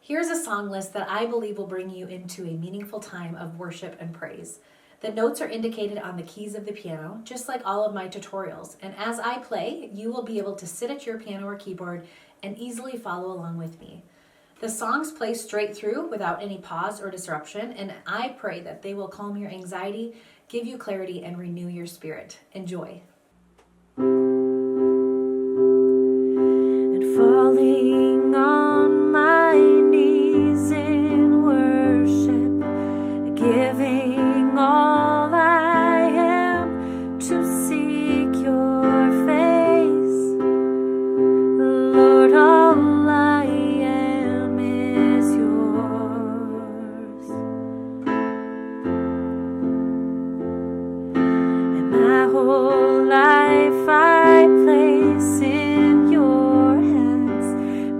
Here's a song list that I believe will bring you into a meaningful time of worship and praise. The notes are indicated on the keys of the piano, just like all of my tutorials. And as I play, you will be able to sit at your piano or keyboard and easily follow along with me. The songs play straight through without any pause or disruption, and I pray that they will calm your anxiety, give you clarity, and renew your spirit. Enjoy. And falling on my knees in worship, giving all I am to seek your face. Lord, all I am is yours. And my whole life I place in your hands.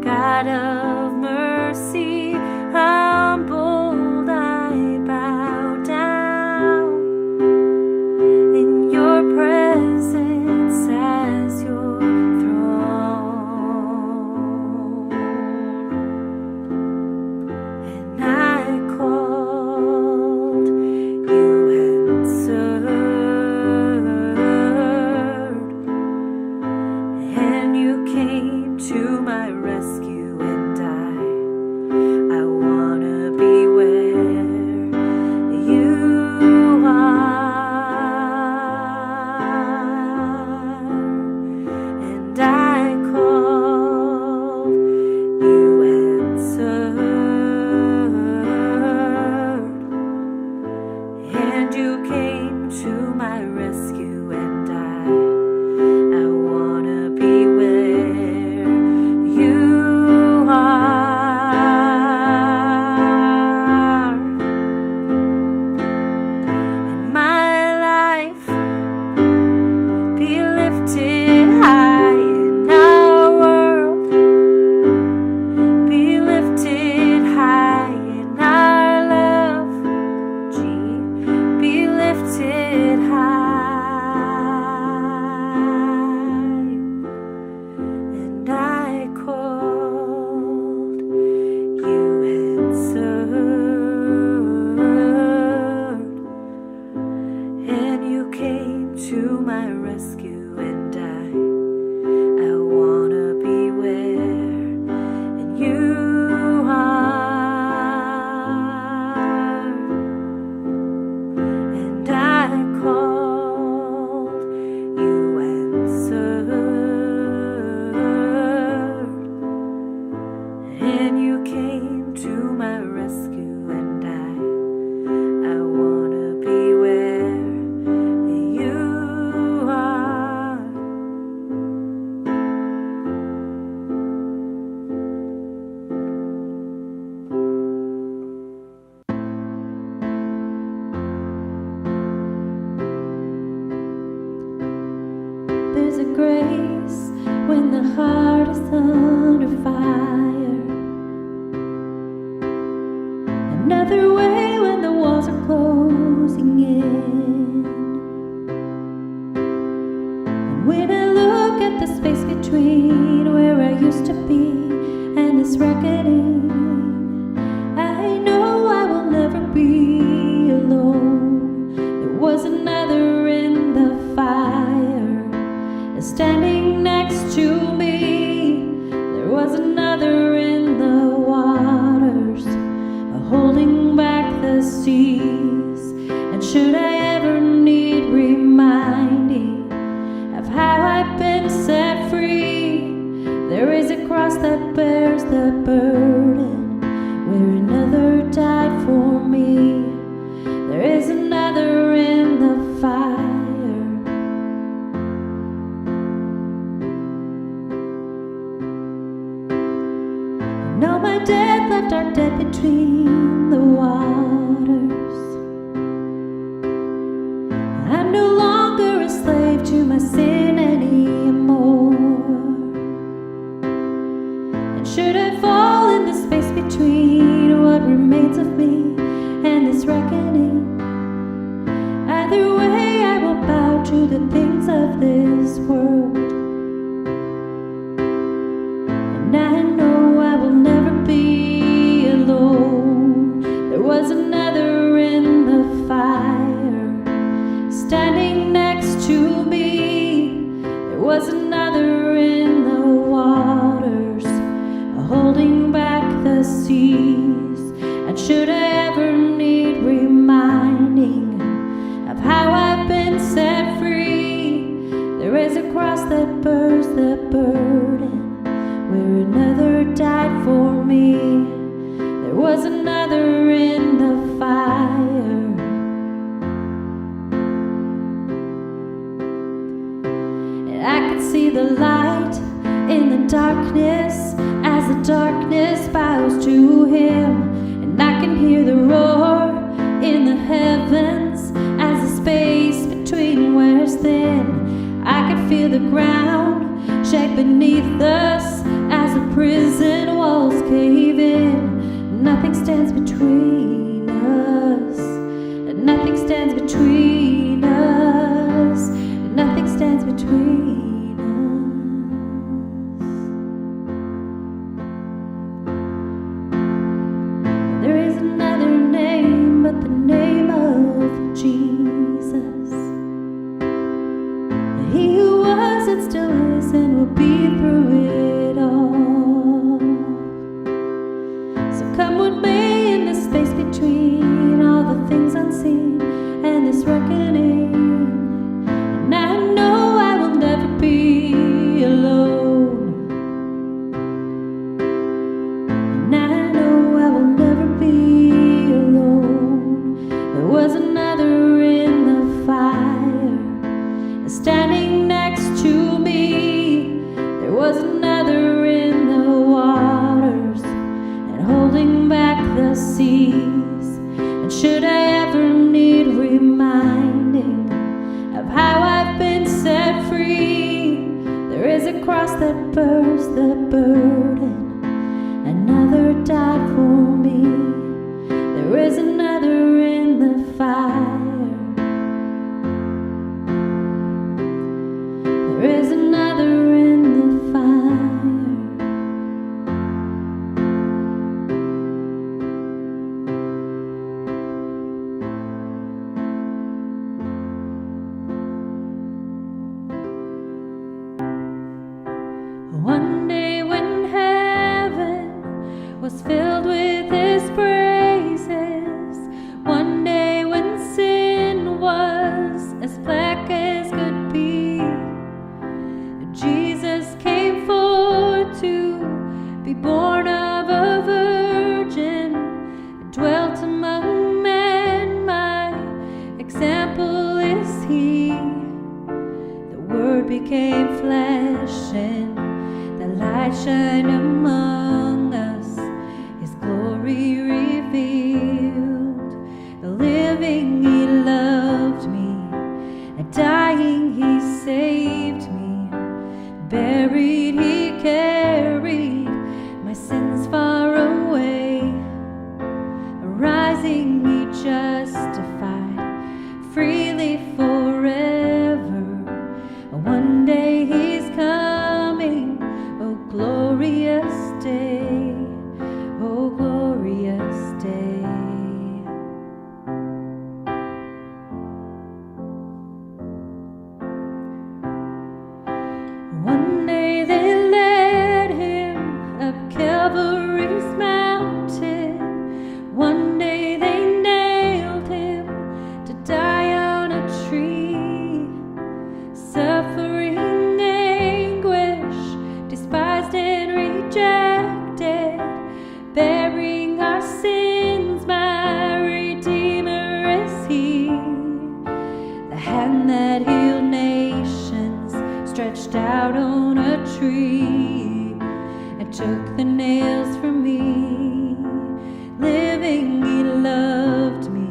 God of mercy, humbled I bow down in your presence as your throne. And I called, you answered, and you came to my rescue, and I wanna be where you are. And I called, you answered, and you came to my rescue, and I wanna be where you are. And my life be lifted high in our world, be lifted high in our love, be lifted high. And I called, you answered, and you came to my rescue, and I wanna be where you are. And I called, you answered, and you came to my rescue, and I wanna be where you are. There's a grace when the heart is under fire, another way when the walls are closing in. And when I look at the space between where I used to be and this reckoning, I know I will never be alone. There was another in the fire standing next to me. There was another in the waters, holding back the seas. And should I ever need reminding of how I've been set free, there is a cross that bears the burden, where another died for me. There is another in the fire. No, my dead left our dead between the waters. I'm no longer a slave to my sin anymore. And should I fall in the space between what remains of me and this reckoning, either way I will bow to the things of this world. And I know I will never be the seas. And should I ever need reminding of how I've been set free, there is a cross that bears the burden, where another died for me. There was another in the fire, and I could see the light in the darkness as the darkness bows to him. And I can hear the roar in the heavens as the space between wears thin. I could feel the ground shake beneath us as the prison walls cave in. Nothing stands between us, and nothing stands between us, and nothing stands between us. There is another name but the name of Jesus. He who was and still is and will be through it all. So come what may in this space between all the things unseen and this reckoning, and I know I will never be alone. And I know I will never be alone. There was another in the fire, standing next to me. There was another in the waters and holding back the seas. And should I ever need reminding of how I've been set free, there is a cross that bears the burden, another died for me. There is another in the fire, there is another in the fire. One day when heaven was filled with his praises, one day when sin was as black as could be, Jesus came forth to be born of a virgin, and dwelt among men. My example is he. The Word became flesh, and the light shined among us, his glory revealed. The living he loved me, and dying he saved me. Buried he carried my sins far away. Rising he justified freely forever. One day he's coming, oh glorious day, oh glorious day. One day they led him up Calvary's mountain. One day they nailed him to die on a tree. Suffering, anguish, despised and rejected, bearing our sins, my Redeemer is he. The hand that healed nations stretched out on a tree and took the nails from me. Living he loved me,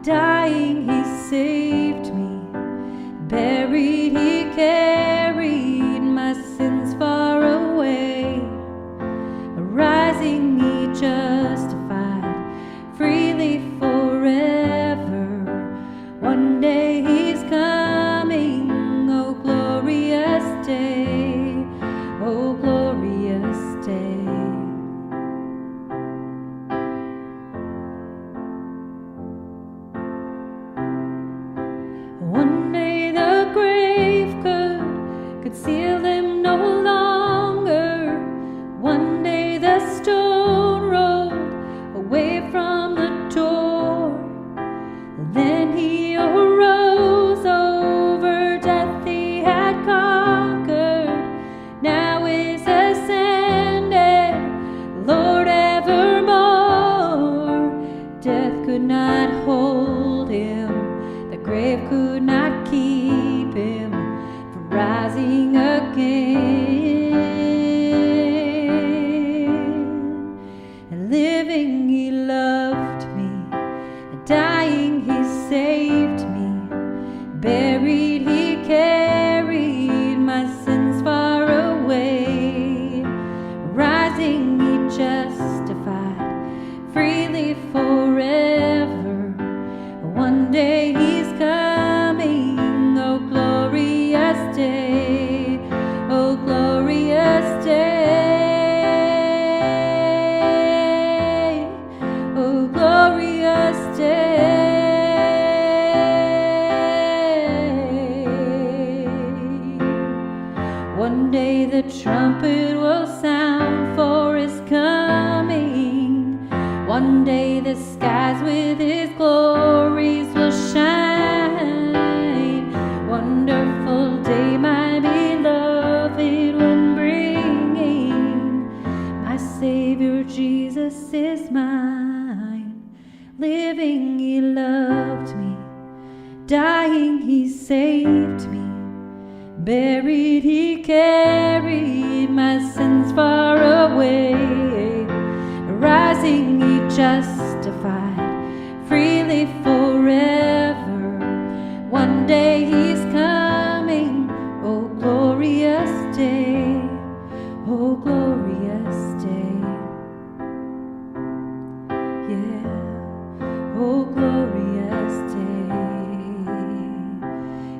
dying he saved me. Buried he carried my sins far away. Rising he justified freely forever. One day he's coming, oh glorious day, oh glorious day. Living, he loved me. Dying, he saved me. Buried, he carried my sins far away. Rising, he justified freely forever. One day he's coming, oh glorious day, oh glorious day, oh glorious day. One day the trumpet will sound for his coming. One day the skies with his glories will shine. Wonderful day, my beloved, when bringing my Savior Jesus is mine. Living, he loved me. Dying, he saved me. Buried, he carried my sins far away. Rising, he justified freely forever. One day he's coming, oh glorious day, oh glorious day. Yeah, oh glorious day.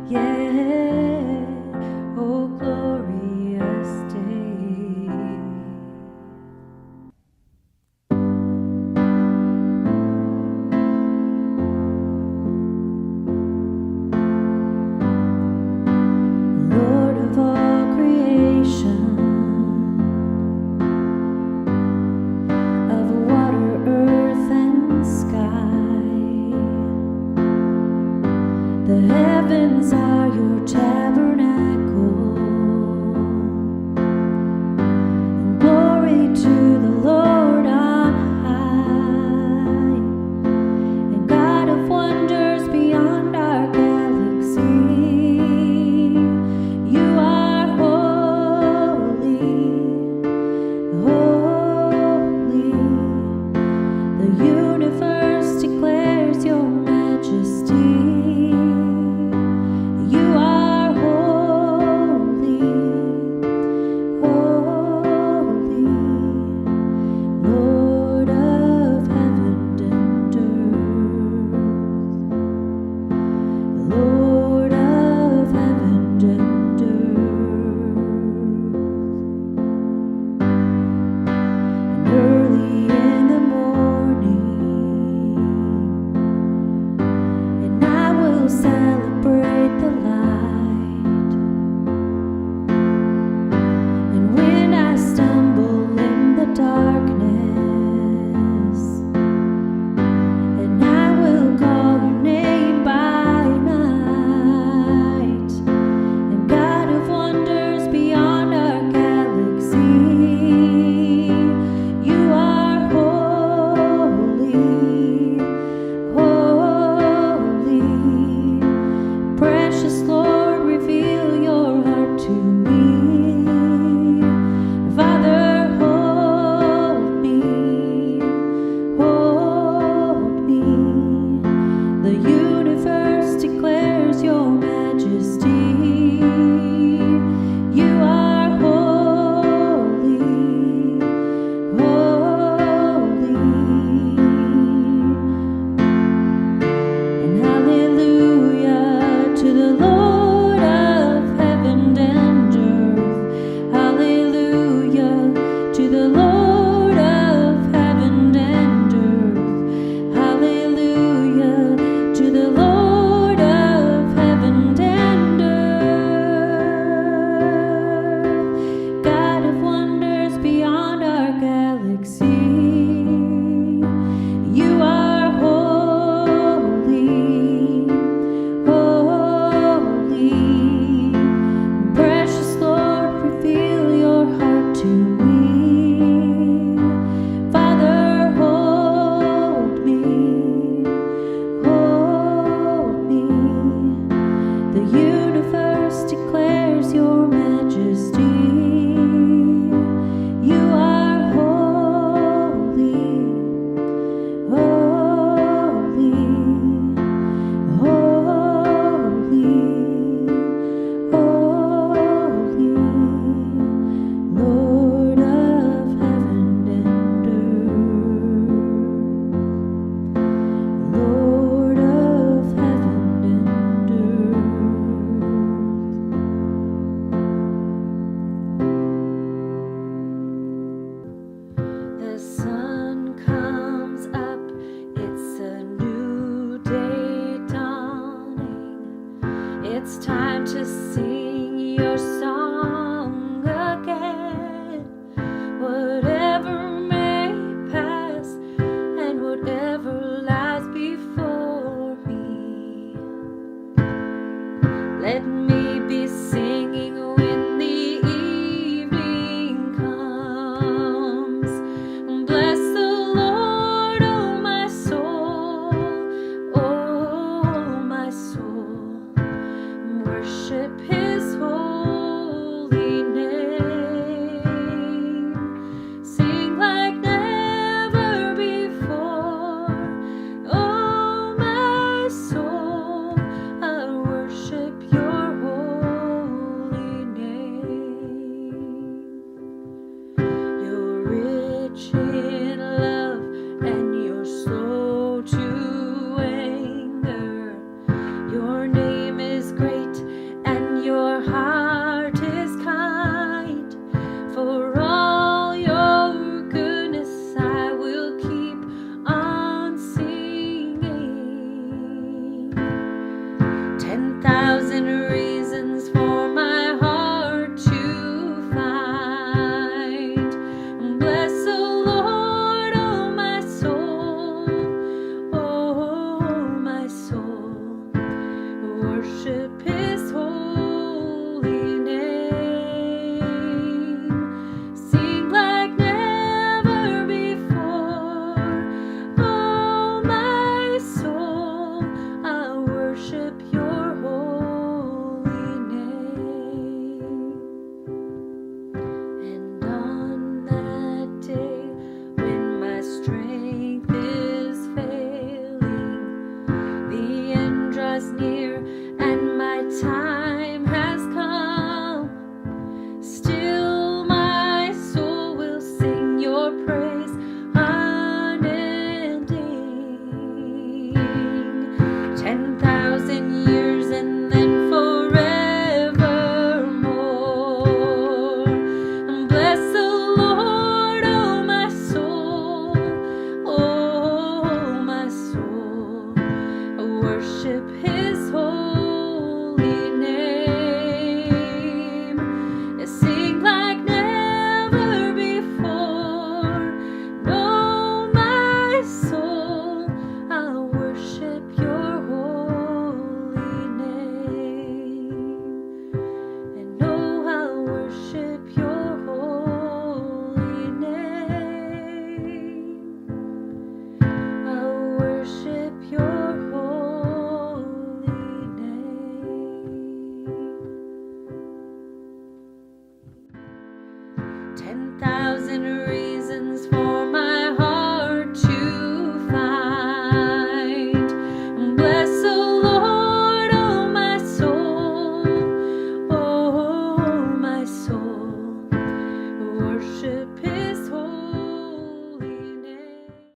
Yeah, oh glorious day. Lord of all creation, of water, earth, and sky, the heavens are your tabernacle.